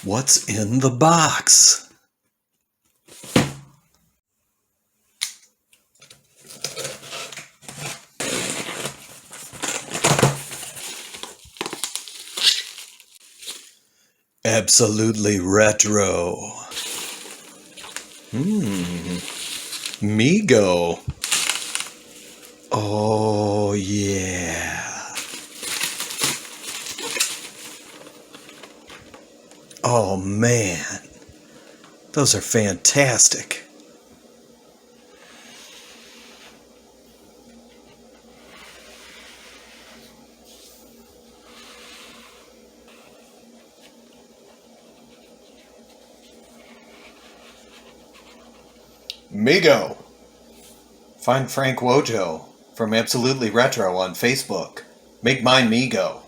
What's in the box? Absolutely retro. Mego. Oh yeah. Oh man. Those are fantastic. Mego. Find Frank Wojo from Absolutely Retro on Facebook. Make mine Mego.